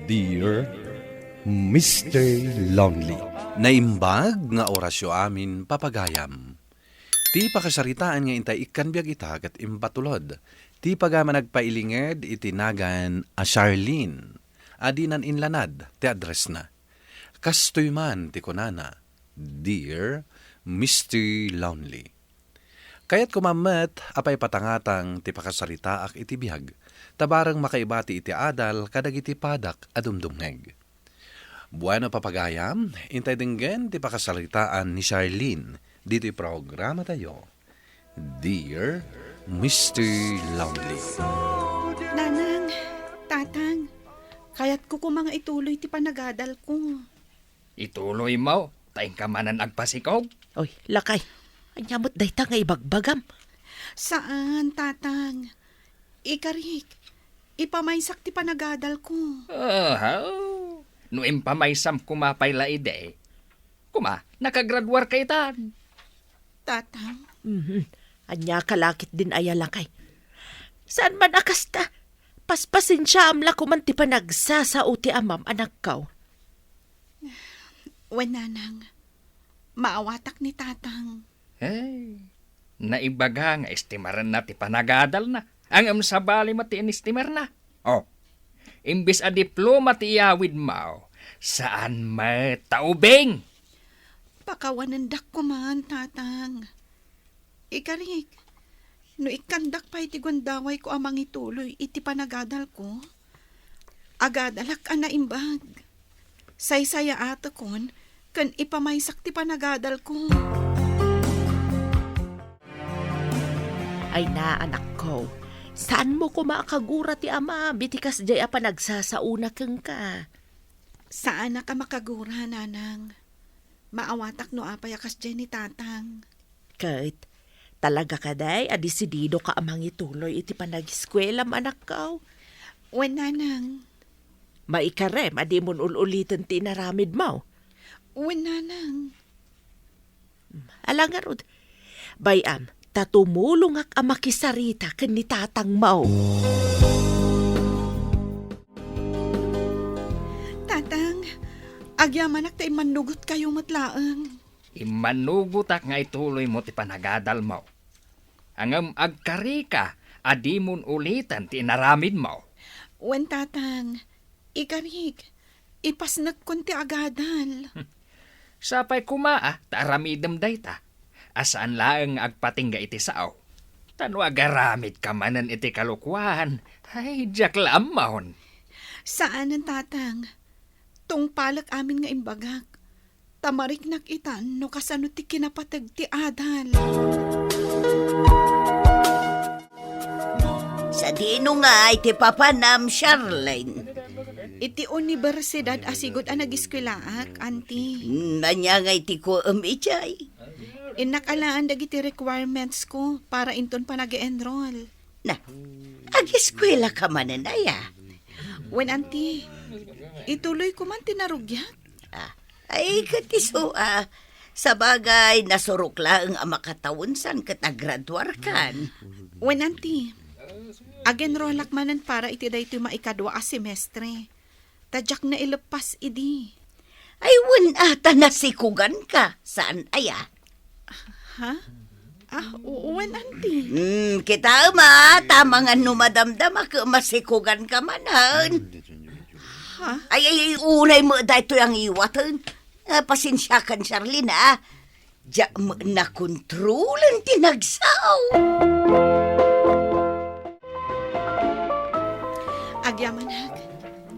Dear Mr. Lonely. Naimbag nga orasyo amin papagayam. Ti pakasaritaan nga intay ikan biyag ita kat impatulod. Ti pagama nagpailinged itinagan a Charlene. Adinan inlanad ti address na. Kastoy man ti kunana. Dear Mr. Lonely. Kaya't kumamet apay patangatang ti pakasaritaak iti biyag. Tabarang makaibati iti adal kadag iti padak adumdumngeg. Bueno papagayam, intay dinggen ti pakasalitaan ni Charlene. Dito'y programa tayo. Dear Mr. Lonely. Nanang, tatang, kaya't ko mga ituloy ti panagadal ko. Ituloy mo, tayong kamanan agpasikog. Oy, lakay. Anyamot day ta nga ibagbagam. Saan, tatang? Ikarik, ipamaysak ti panagadal ko. No impamaysam kumapay laide. Kuma, nakagraduar kay tan. Tatang, Anya kalakit din aya lakay. Saan man akas ta? Paspasin siya amla kuman ti panagsasao ti amam anak kaw. wen nanang, maawatak ni tatang. Hey, naibaga nga estimaran na ti panagadal na. Ang sabali mati estimer na. Oh, imbis a diploma ti iawid mao, saan may taubeng? Pakawanandak ko man, tatang. Ikarik, no ikandak pa iti gwandaway ko amang ituloy iti panagadal ko. Agadalak ana imbag. Saysaya ato kon, kan ipamaysak ti panagadal ko. Ay na anak ko. Saan mo ko makagura ti ama? Bitikas jay apa nagsasauna keng ka. Saan na ka makagura, nanang? Maawatak no apayakas dyan ni tatang. Kahit talaga ka day, adisidido ka amang ituloy iti panag-eskwela anak ko. Wen nanang, Maikarem, adi mon ulitin ti naramid mo. wen nanang. Alangarod, bayam, tatumulong ak amakisarita ken ni tatang mo. Tatang, agyamanak tayo manugot kayo matlaang. Imanugutak nga ituloy mo ti panagadal mo. Angam agkarika, adimon ulitan ti naramid mo. Wen tatang, ikarik, ipasnag kon ti agadal. Sapay kumaa, taramidem dayta. Asaan laeng agpatingga iti sao. Tano agaramid ka manan iti kalukwan. Ay, jak lamahon. Saan ang tatang? Tungpalak amin nga imbagak. Tamarik nakitan no kasano ti kinapatag ti adal. Sa dino nga iti papanam, Charlene. Iti universidad asigod ang nag-eskwelaak, auntie. Nanya nga iti ko ichay. Inakalaan dagiti requirements ko para inton pa nag-enroll. Na, ag-eskwela ka mananaya. When auntie, ituloy ko man tinarugyat. Ay, katiso sa bagay, nasurok lang ang makatawon san katagraduar kan. When auntie, ag-enrollak manan para iti daytoy maikadwa a semestre. Tadyak na ilepas idi. Ay, ata nasikugan ka. Saan aya? Ha? When auntie? Kita tama nga numadamdam ako masikugan ka manan. Ha? Ay, unay mo dahito ang iwatan. Pasensyakan, Charlene, Diya mo na kontrolan tinagsaw. Agyamanag,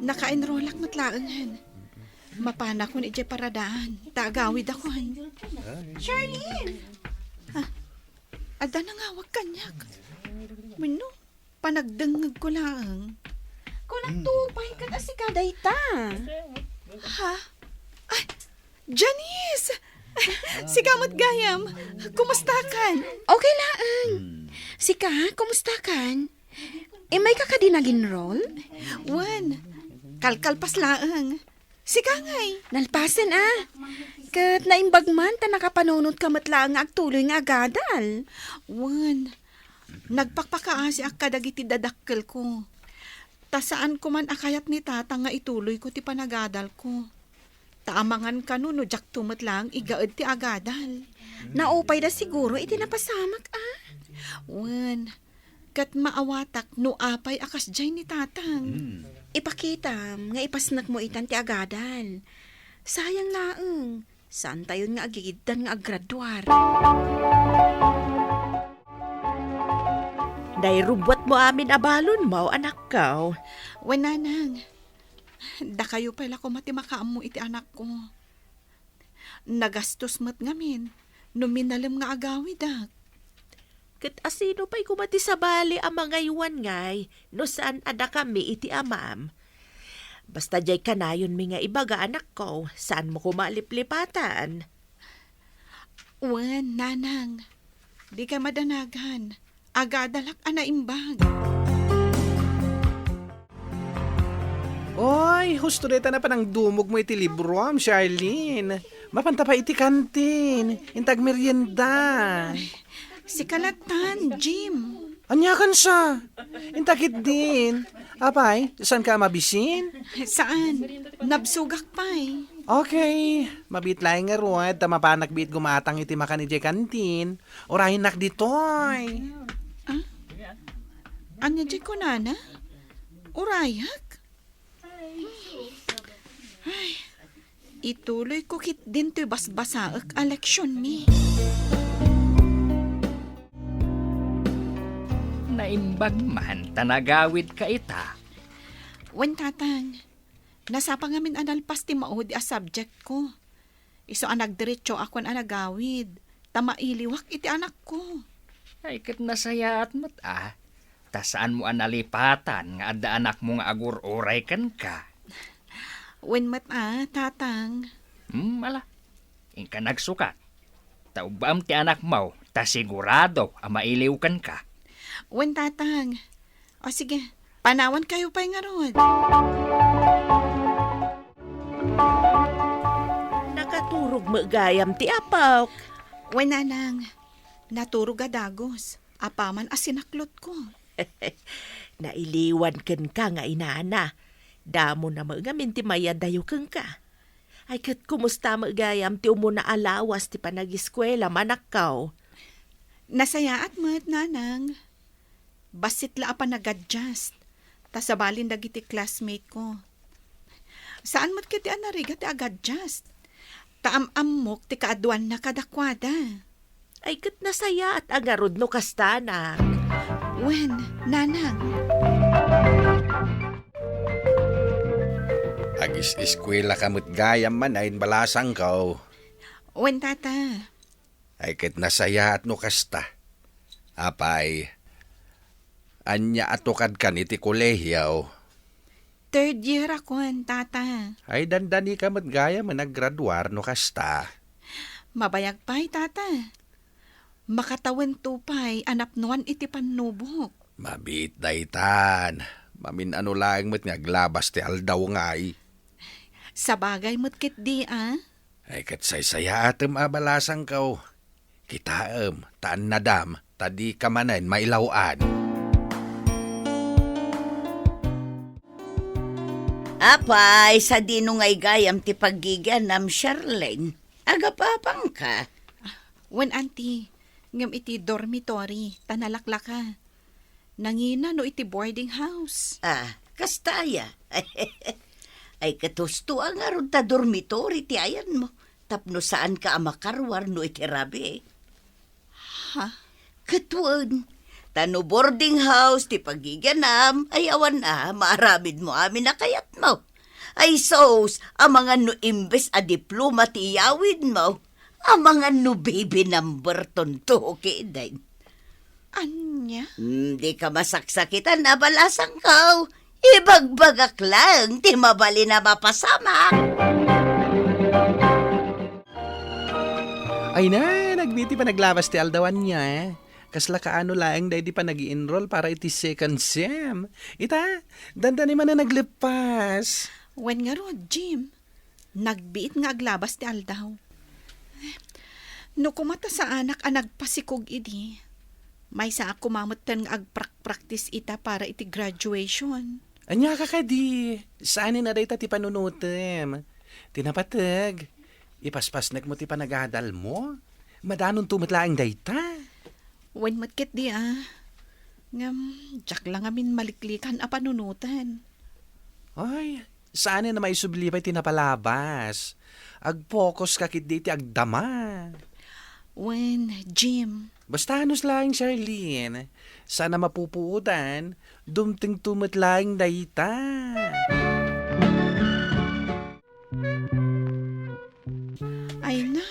naka-enrollak matlaangan. Mapana ko ni Jay paradaan. Tagawid ako. Charlene! Ada na nga, wag kanyak. Mino, panagdangag ko lang. Kung nagtupay ka na si Kadayta. Ha? Ay, Janice! Si Kamot Gayam, kumusta kan? Okay lang. Sika, kumusta kan? May ka ka din nag-enroll? Wan, kalkalpas laang. Si Kangay. Nalpasan Kat naimbagman ta nakapanunod ka matla nga agtuloy nga agadal. Wan, nagpakpakaasi ak kadagiti dadakkel ko. Tasaan ko man akayat ni tata nga ituloy ko ti panagadal ko. Taamangan ka no jak tumat lang igaad ti agadal. Naupay na siguro iti napasamak Wen, kat maawatak no apay akas jay ni tatang. Ipakita nga ipasnak mo itan ti agadal. Sayang laeng. Saan tayo nga agigidan nga aggraduar? Nairubot mo amin abalon mo, anak ko. Wen nanang, da kayo pala ko matimakaam mo iti anak ko. Nagastos mat ngamin, numinalim nga agawid Kat asino pa'y kumati sa bali ang mga iwan ngay, no saan ada kami iti amam. Basta jay kanayon mi nga ibaga anak ko, saan mo kumaliplipatan? Wen, nanang, di ka madanagan. Agadalak anaimbag. Oy, husto deta na pa ng dumog mo iti libro, Charlene. Mapanta pa iti kantin, intag merienda. Si Kalatan, Jim. Anyakan siya. Intakit din. Apay, saan ka mabisin? Saan? Nabsugak pa'y. Okay, mabit lang nga ruwad, tamapanak bit gumatang iti makan iti kantin. Orahin nak ditoy. Anya di ko nana? Urayak? Ay, ituloy ko kit din to'y basbasaak eleksyon mi. Naimbag man, tanagawid ka ita. Wen tatang, nasapa ngamin analpas ti maod a subject ko. Iso anagdiretso akon anagawid. Tamailiwak iti anak ko. Ay kat nasayaat mo't Tasaan mo analipatan nga adda anak mo nga agur-uray kan ka. Wen mat tatang. Ala. Inka nagsukat. Taubam ti anak mo, ta sigurado mailiw kan ka. Wen tatang. O sige, panawan kayo pa'y nga rod. Nakaturog mo gayam ti apok. Wen nanang, naturog adagos. Apaman asinaklot ko. Nailiwan ken ka nga inana. Damo na mga minti mayadayo ken ka. Ay kat kumusta magayam ti umuna alawas ti panagiskwela manakaw. Nasayaat mo't nanang. Basit la pa nag-adjust. Tasabalin dagiti classmate ko. Saan mo't kiti anariga ti ag-adjust? Taam-amok ti kaaduan na kadakwada. Ay kat nasaya at agarod no kastanak. Wen, nanang. Agis eskwela kamot gayam man ay balasang kao. Wen tata. Ay ket nasaya at no kasta. Apay, anya atukad kan iti kolehiyaw. Third year ako, tata. Ay dandani kamot gayam man naggraduar no kasta. Mabayag pa'y, tata. Makatawan tupay, anapnuan iti panubok. Mabit daytan. Mamin ano lang mo't ngaglabas ti aldaw ngay. Sa bagay mo't kit di, Ay kat saysaya atem abalasang kao. Kitaem, taan nadam, tadi kamanen mailawan. Apay, sa dinungay gayam ti paggiganam, Charlene. Agapapang ka. Wen, auntie, ngam iti dormitory, tanalaklaka. Nangina no iti boarding house. Kastaya. Ay katusto ang aron ta dormitory ti ayan mo. Tapno saan ka amakarwar no iti rabi. Ha? Katuan. Tano boarding house ti pagiganam, ay awan maarabid mo amin na kayat mo. Ay sos, ang mga no imbes a diploma ti yawid mo, ang mga no baby number tonto kiday. Anya? Di ka masaksakitan na balasang kaw. Ibagbagak lang, ti mabali na mapasama. Ay na, nagbiti pa naglabas ti aldawan niya. Kasla kaano laeng da di pa nag-i-enroll para iti second sem. Ita, dandani man na naglipas. Wen nga rod, Jim. Nagbiit nga aglabas ti aldaw. No kumata sa anak a nagpasikog idi. May sa ako mamutan nga agprak-practice ita para iti graduation. Anya ka di. Saan na day ti panunutem? Tinapatag. Ipaspasnek mo ti panagadal mo. Madanon tumatlaang dayta. Wen matkit di Ngam, jak lang amin maliklikan a panunutan. Ay, saan na may sublipay tinapalabas? Ag-focus kakit di ti agdama. Wen, Jim, Basta hanos lang, Charlene. Sana mapupuutan, dumting tumatlaing dayta. ay na,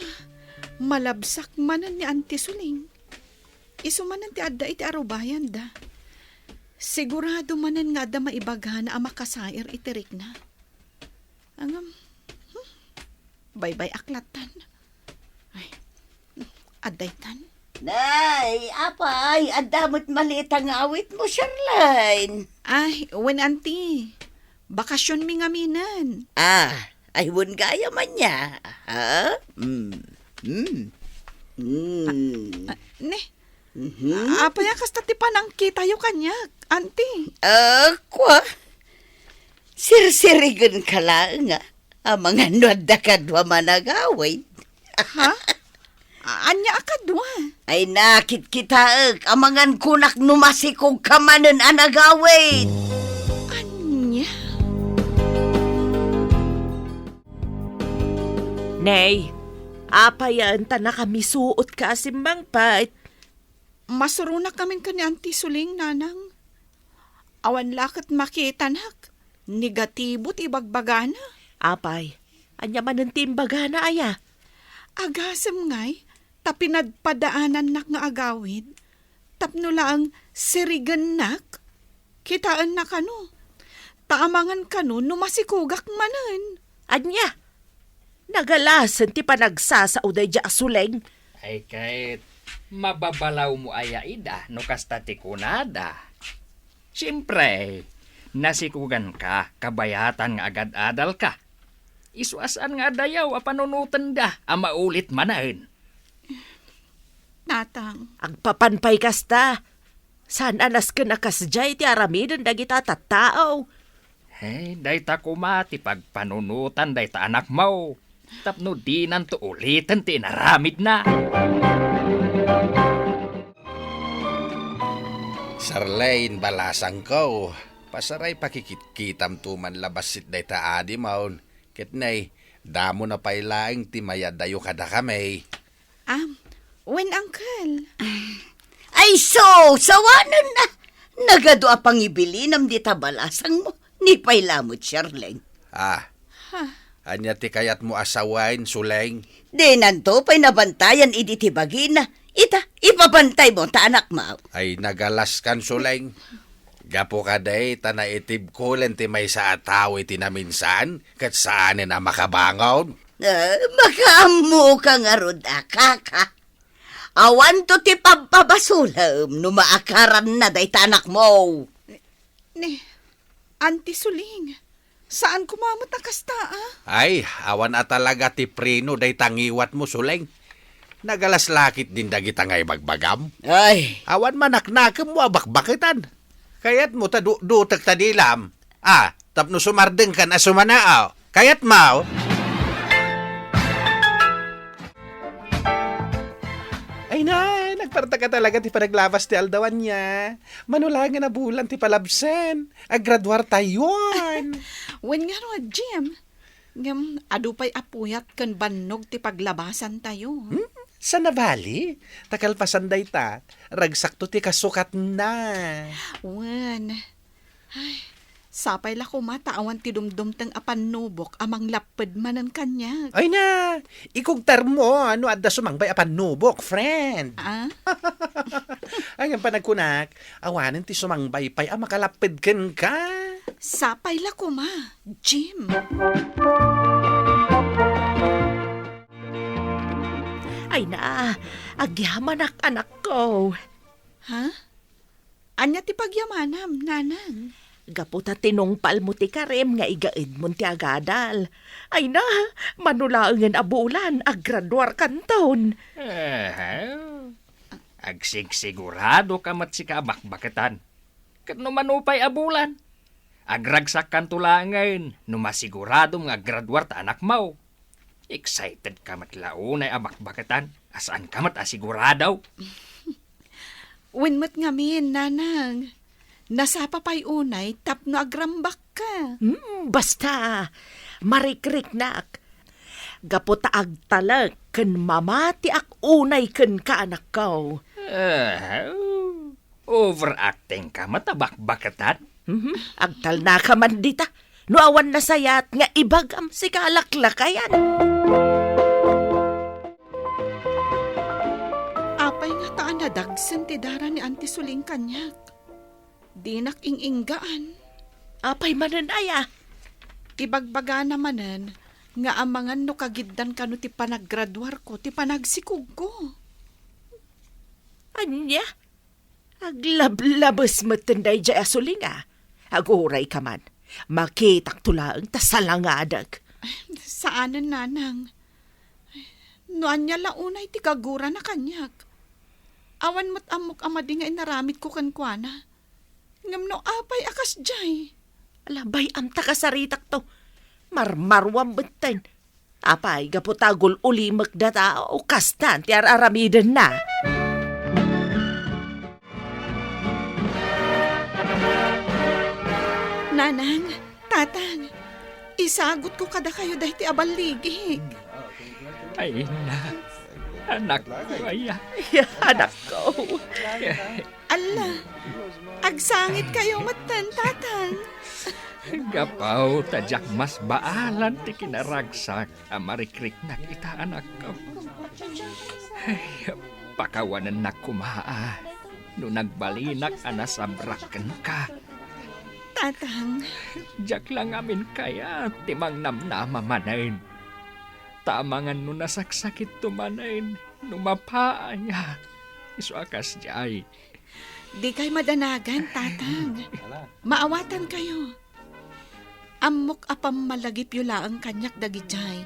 malabsak manan ni Auntie Suling. Isumanan ti adda iti arubayan da. Sigurado manan nga da maibaghan na makasair itirik na. Angam, bye-bye aklatan. Ay, adday tan. Nay, apay, adamot maliit ang awit mo, Charlene. Ay, wen Auntie, bakasyon mi nga minan. Ay wun gaya man niya. Ha? Ne, apa ya kasta ti panangkita yo kanyak, Auntie. Kwa? Sirsirigan ka lang nga. Ang mga nuadda kadwa managawin. Ha? Anya akadwa. Ay nakit kita amangan kunak numasikog kamanan anagawin. Anya? Nay, apa yan ta na kami suot ka asimbang pait. Masuruna kami ka ni Auntie Suling, nanang. Awan lakat makita nak. Negatibo ti bagbagana. Apay, anya man ang timbaga na aya. Agasam ngay, tapinadpadaanan nak nga agawid. Tapno lang sirigan nak. Kitaan na kano. Taamangan kano numasikugak manan. Anya, nagalasan ti panagsasauday di asuleng. Ay kahit mababalaw mo aya ida no kasta ti kunada. Siyempre, nasikugan ka, kabayatan nga agad-adal ka. Isuasan nga dayaw a panunutan da, a maulit manahin. Natang, Ang papanpay kasta. Saan anas ka nakasjay ti aramidan dagita tattao. Hey, dayta kumati pagpanunutan dayta anak mo. Tapno di nanto ulitan ti naramid na. Charlene, balasang ko. Pasaray pakikitkitam tuman labasit dayta adi maun. Kitnay, damo na pailaing timayadayo kada kami. wen uncle. Ay so, sawanan na. Nagado apang ibilinom di tabalasang mo. Ni pailamot, Charlene. Anya ti kayat mo asawain, Suleng. Di nanto pa'y nabantayan iditibagina. Ipabantay mo ta anak mo. Ay nagalas kan, Suleng. Gapo ka day, tanaitib ko ti may sa ataw iti naminsan, kat saan na makabangon. Makamu ka nga rod akaka. Awan to ti pagpabasulam no maakaran na day tanak mo. Ne, Auntie Suling, saan kumamot na kasta Ay, awan na talaga ti prino day tangiwat mo, Suleng. Nagalas lakit din dagita ngay bagbagam. Ay, Awan manaknakam mo abakbakitan. Kayat mo dutak tadilam. Tapno sumardeng ka na sumanaaw. Kayat mo. Ay na, nagparta ka talaga ti panaglabas ti aldawan niya. Manulangan na bulan ti palabsen. Agradwar tayon. Wen nga no, Jim. Ngam, adupay apuyat kan bannog ti paglabasan tayo. Sa nabali, takalpasan day ta, ragsakto ti kasukat na. Wen. Ay, sapay la kumataawan ti dumdum tang apanubok amang lapad manan kanya. Ay na, ikugtar mo, ano adda sumangbay apan nubok, friend. Ay nga panagkunak, awanin ti sumangbay pay makalapid ken ka. Sapay la kuma, Jim. Ay na, agyaman anak ko. Ha? Anya ti pagyamanam, nanang. Gaputa tinungpal mo ti karem nga igaid mo ti agadal. Ay na, manulaangan abulan, aggraduar kanton. Agsigsigurado ka mat si kabakbakitan. Kat no manupay abulan. Agragsak kan tulangan, no masigurado nga graduar ta anak mo. Excited ka matlaunay abakbakatan, asaan ka mat asigurado. Winmat ngamin, nanang. Nasapa pa'y unay, tapno agrambak ka. Basta, marikrik nak. Gapot agtalag, ken mamati ak unay ken ka anak ko. Overacting ka matabakbakatan. Agtal na ka man dita. No awan na sayat nga ibagam si kalaklakayan. Apay nga taan na dagsan ti dara ni Auntie Suling kanyak. Di nakinginggaan. Apay manan aya. Ibagbaga namanan nga amangan no kagiddan kano ti panaggraduar ko, ti panagsikog ko. Anya? Aglablabas matenday jay asulinga. Aguray ka man. Makitak tulaang tasalangadag. Saanan, nanang? No anya launay ti kagura na kanyak. Awan mo't amok amadi nga inaramid ko kankwana. Ngam no apay akas jay. Alabay am takasaritak to. Marmarwam beten. Apay gaputagol uli magdata o kastan ti araramidan na. Nanang, tatang, isagot ko kada kayo dahil ti abaligi. Ay na, anak ko aya. Anak ko. Ala, agsangit kayo matan, tatang. Gapaw, tadyak mas baalan ti kinaragsak. Amarikrik na kita anak ko. Ay, pakawanan na kumaa. No nagbalinak anasabraken ka. Tatang, Diyak lang amin kaya timang namnama manain. Tamangan no nasaksakit tumanain. Numapaanya. Isu akas jay. di kay madanagan, tatang. Maawatan kayo. Amok apam malagip yula ang kanyak dagijay.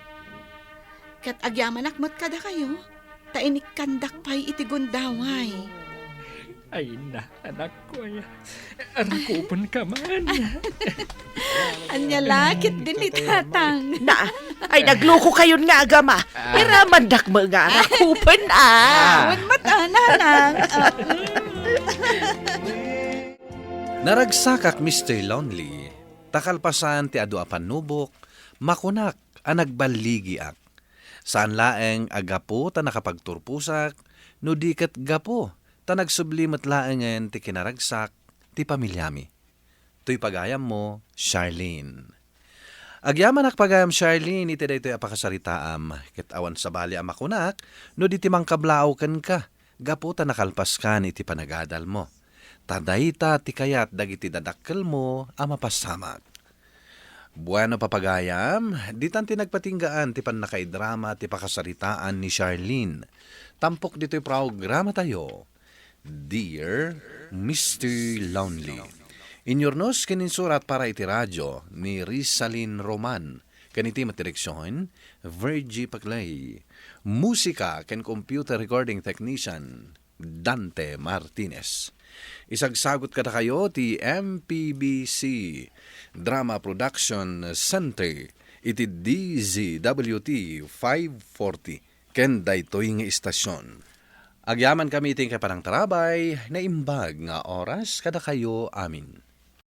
Kat agyaman akmat kada kayo, tainik kandak pa'y itigundaway. Ay na, anak ko ya. Arakupan ka man. Anya lakit din ni tatang. Na, ay nagluko kayon nga agama. Pero mandak mga rakupan Awan mata, nanang. Naragsakak Mr. Lonely. Takalpasan ti adu a panubok, makunak a nagbaligiak. Saan laeng agapo ta nakapagturpusak, no di ket gapo ta nagsublimat laengen ti kinaragsak ti pamilyami. Tuy pagayam mo, Charlene. Agyaman ak pagayam Charlene, iti daytoy apakasaritaam, ket awan sa bali a makunak, no di ti mangkablao ken ka, gapo ta nakalpas kan iti panagadal mo. Tadayta ti kayat dagiti dadakkel mo a mapasamak. Bueno papagayam, di tanti nagpatinggaan ti panakaidrama ti pakasaritaan ni Charlene. Tampok dito'y programa tayo. Dear Mr. Lonely. Inyornos kininsurat para iti radyo ni Rizalyn Roman. Kaniti matireksyon, Virgie Paclay. Musika ken computer recording technician, Dante Martinez. Isagsagot kada kayo ti MPBC Drama Production Center iti DZWT 540 ken daytoy nga istasyon. Agyaman kami iting kapanang tarabay na imbag nga oras kada kayo amin.